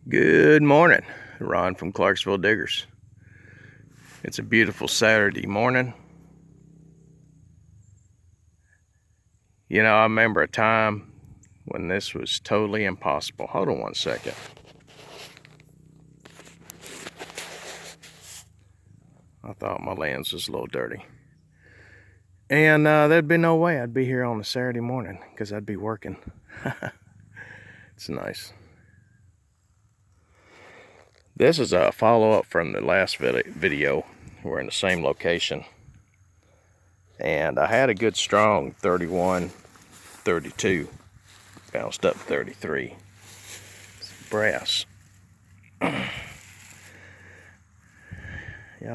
Good morning, Ron from Clarksville Diggers. It's a beautiful Saturday morning. You know, I remember a time when this was totally impossible. Hold on one second. I thought my lens was a little dirty. And there'd be no way I'd be here on a Saturday morning because I'd be working. It's nice. This is a follow-up from the last video. We're in the same location. And I had a good strong 31, 32. Bounced up 33. Brass. Y'all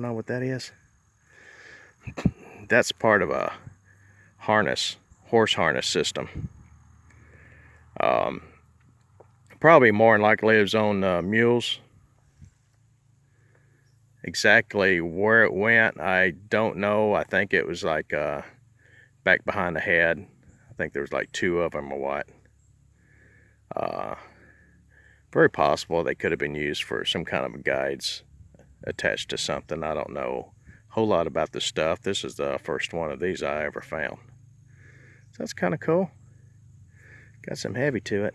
know what that is? That's part of a harness, horse harness system. Probably more than likely it was on mules. Exactly where it went, I don't know. I think it was like back behind the head. I think there was like two of them or what. Very possible they could have been used for some kind of guides attached to something. I don't know a whole lot about this stuff. This is the first one of these I ever found. So that's kind of cool. Got some heavy to it.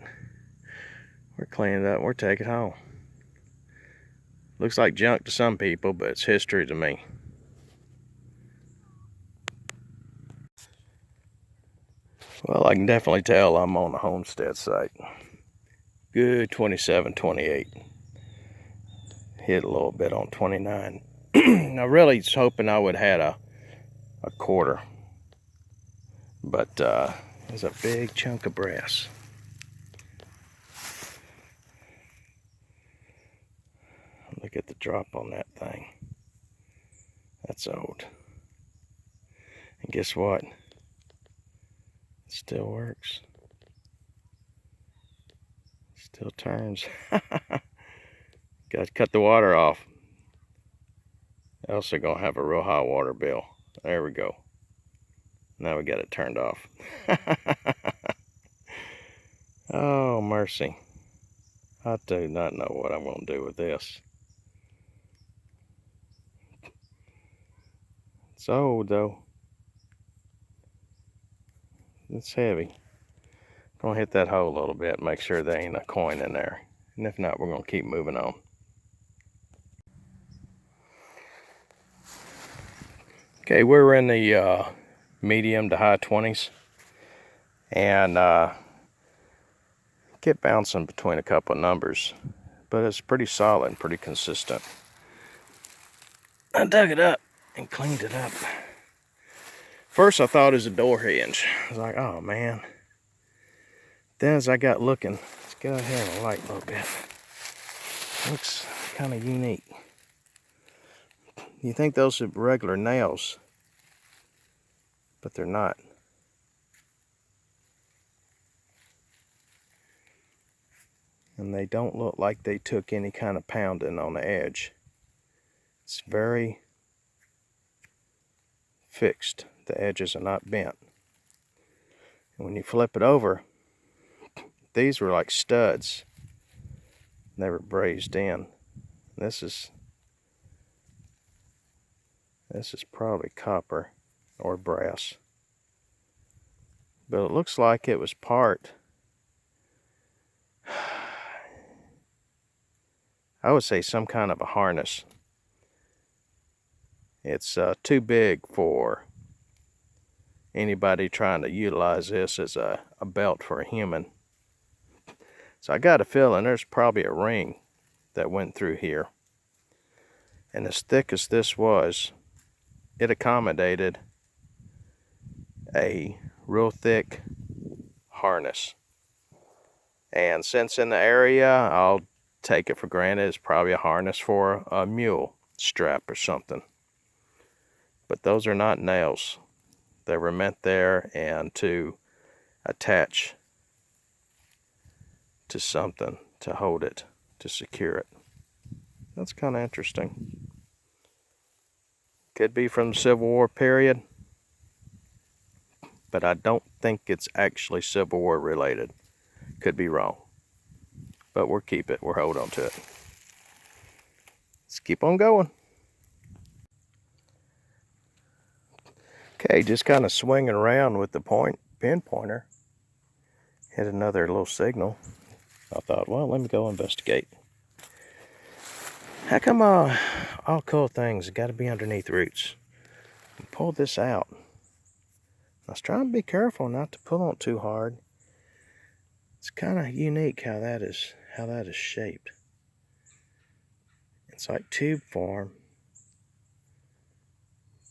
We're cleaning it up. We're taking it home. Looks like junk to some people, but it's history to me. Well, I can definitely tell I'm on the homestead site. Good 27, 28. Hit a little bit on 29. I really was hoping I would have had a quarter. But there's a big chunk of brass. Look at the drop on that thing. That's old. And guess what? It still works. Still turns. Got to cut the water off. Else they're going to have a real high water bill. There we go. Now we got it turned off. Oh, mercy. I do not know what I'm going to do with this. It's old though. It's heavy. Gonna hit that hole a little bit, make sure there ain't a coin in there. And if not, we're gonna keep moving on. Okay, we're in the medium to high 20s. And kept bouncing between a couple of numbers. But it's pretty solid and pretty consistent. I dug it up and cleaned it up. First I thought it was a door hinge. I was like, oh man. Then as I got looking, let's get out here in the light a little bit. Looks kind of unique. You think those are regular nails, but they're not. And they don't look like they took any kind of pounding on the edge. It's very fixed. The edges are not bent. And when you flip it over, these were like studs. They were brazed in. This is probably copper or brass. But it looks like it was part, I would say some kind of a harness. It's too big for anybody trying to utilize this as a belt for a human. So I got a feeling there's probably a ring that went through here. And as thick as this was, it accommodated a real thick harness. And since in the area, I'll take it for granted it's probably a harness for a mule strap or something. But those are not nails. They were meant there and to attach to something to hold it, to secure it. That's kind of interesting. Could be from the Civil War period, but I don't think it's actually Civil War related. Could be wrong. but we'll keep it. We'll hold on to it. Let's keep on going. Okay, just kind of swinging around with the pinpointer. Hit another little signal. I thought, well, let me go investigate. How come all cool things got to be underneath roots? Pull this out. I was trying to be careful not to pull on too hard. It's kind of unique how that is shaped. It's like tube form,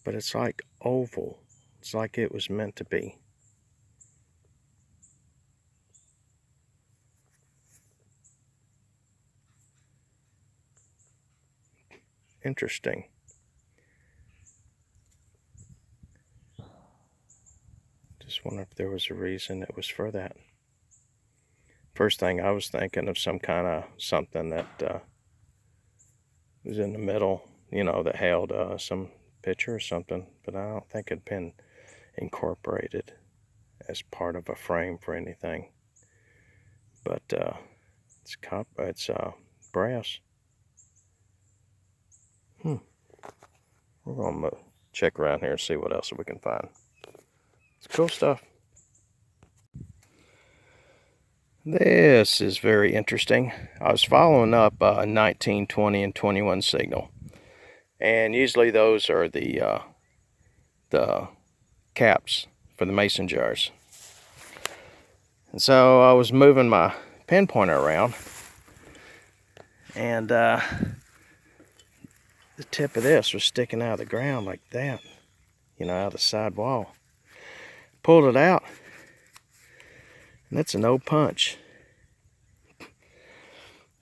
but it's like oval. It's like it was meant to be. Interesting. Just wonder if there was a reason it was for that. First thing I was thinking of some kind of something that was in the middle, you know, that held some picture or something, but I don't think it'd been incorporated as part of a frame for anything. But it's brass. We're gonna check around here and see what else we can find. It's cool stuff. This is very interesting. I was following up 19, 20, and 21 signal, and usually those are the caps for the mason jars. And so I was moving my pinpointer around, and the tip of this was sticking out of the ground like that, you know, out of the side wall. Pulled it out, and it's an old punch.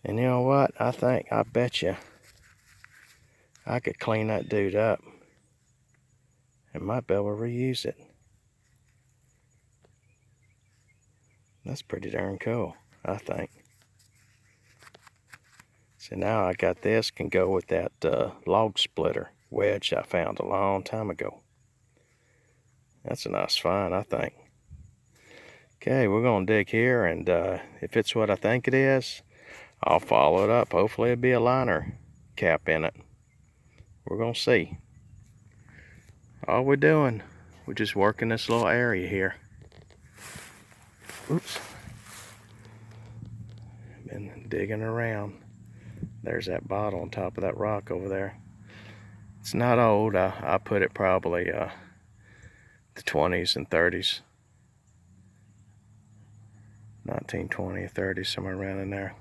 And you know what? I bet you I could clean that dude up and might be able to reuse it. That's pretty darn cool, I think. So now I got this, can go with that log splitter wedge I found a long time ago. That's a nice find, I think. Okay, we're gonna dig here, and if it's what I think it is, I'll follow it up. Hopefully it'll be a liner cap in it. We're gonna see. All we're doing, we're just working this little area here. Oops. Been digging around. There's that bottle on top of that rock over there. It's not old. I put it probably the 20s and 30s. 1920 or 30, somewhere around in there.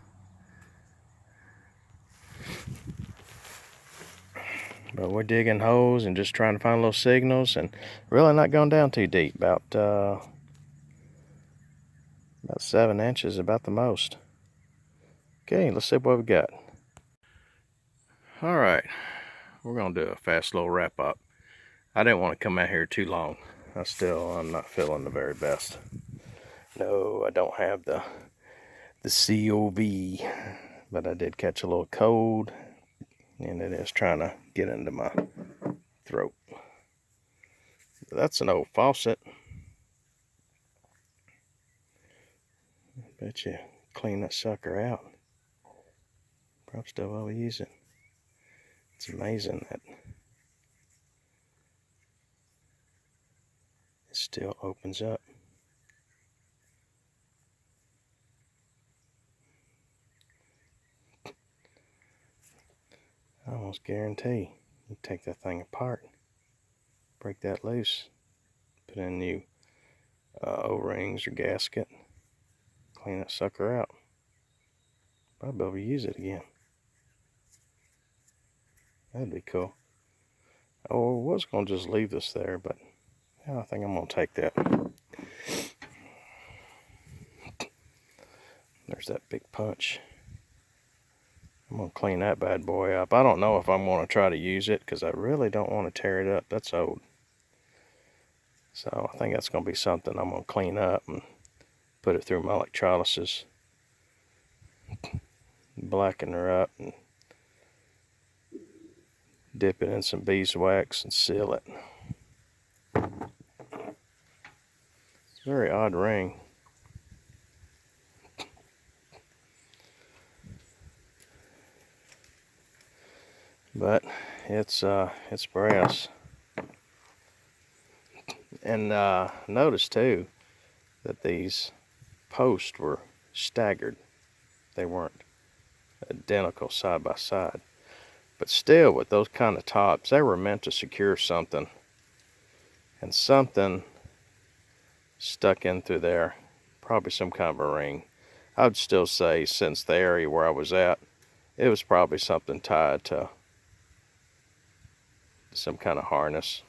But we're digging holes and just trying to find little signals, and really not going down too deep. About 7 inches, about the most. Okay, let's see what we got. All right, we're gonna do a fast little wrap up. I didn't want to come out here too long. I'm not feeling the very best. No, I don't have the COV, but I did catch a little cold, and it is trying to get into my throat. That's an old faucet. I bet you clean that sucker out. Probably still will use it. It's amazing that it still opens up. I almost guarantee you take that thing apart, break that loose, put in new O-rings or gasket, clean that sucker out. Probably be able to use it again. That'd be cool. Oh, I was going to just leave this there, but yeah, I think I'm going to take that. There's that big punch. I'm going to clean that bad boy up. I don't know if I'm going to try to use it because I really don't want to tear it up. That's old. So I think that's going to be something I'm going to clean up and put it through my electrolysis. Blacken her up and dip it in some beeswax and seal it. Very odd ring. it's brass. And notice too that these posts were staggered. They weren't identical side by side. But still, with those kind of tops, they were meant to secure something. And something stuck in through there. Probably some kind of a ring. I would still say, since the area where I was at, it was probably something tied to some kind of harness.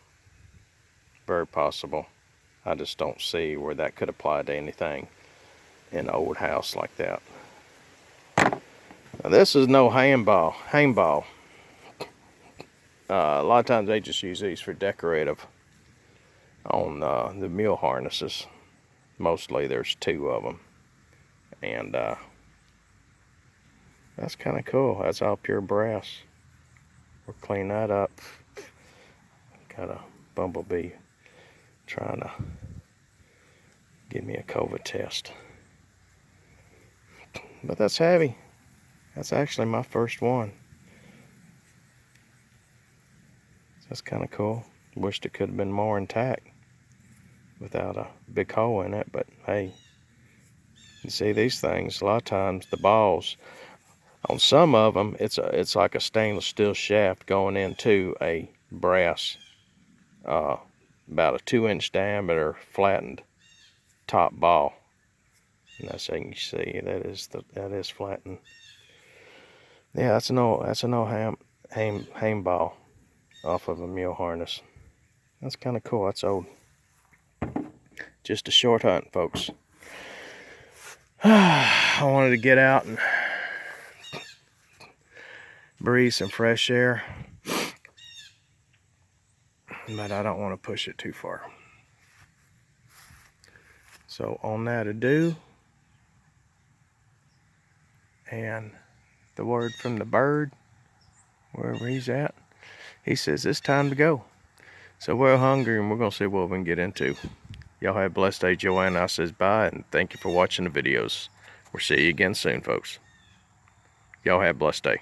Very possible. I just don't see where that could apply to anything in an old house like that. Now, this is no hang ball. A lot of times they just use these for decorative on the mule harnesses. Mostly there's 2 of them. And that's kind of cool. That's all pure brass. We'll clean that up. Got a bumblebee trying to give me a COVID test. But that's heavy. That's actually my first one. That's kind of cool. Wished it could have been more intact without a big hole in it, but hey, you see these things, a lot of times the balls, on some of them, it's like a stainless steel shaft going into a brass, about a 2-inch diameter flattened top ball. And that's how you can see that is flattened. Yeah, that's an old ham ball off of a mule harness. That's kind of cool. That's old. Just a short hunt, folks. I wanted to get out and breathe some fresh air, but I don't want to push it too far. So on that adieu, and the word from the bird, wherever he's at, he says it's time to go. So we're hungry and we're going to see what we can get into. Y'all have a blessed day. Joanna says bye, and thank you for watching the videos. We'll see you again soon, folks. Y'all have a blessed day.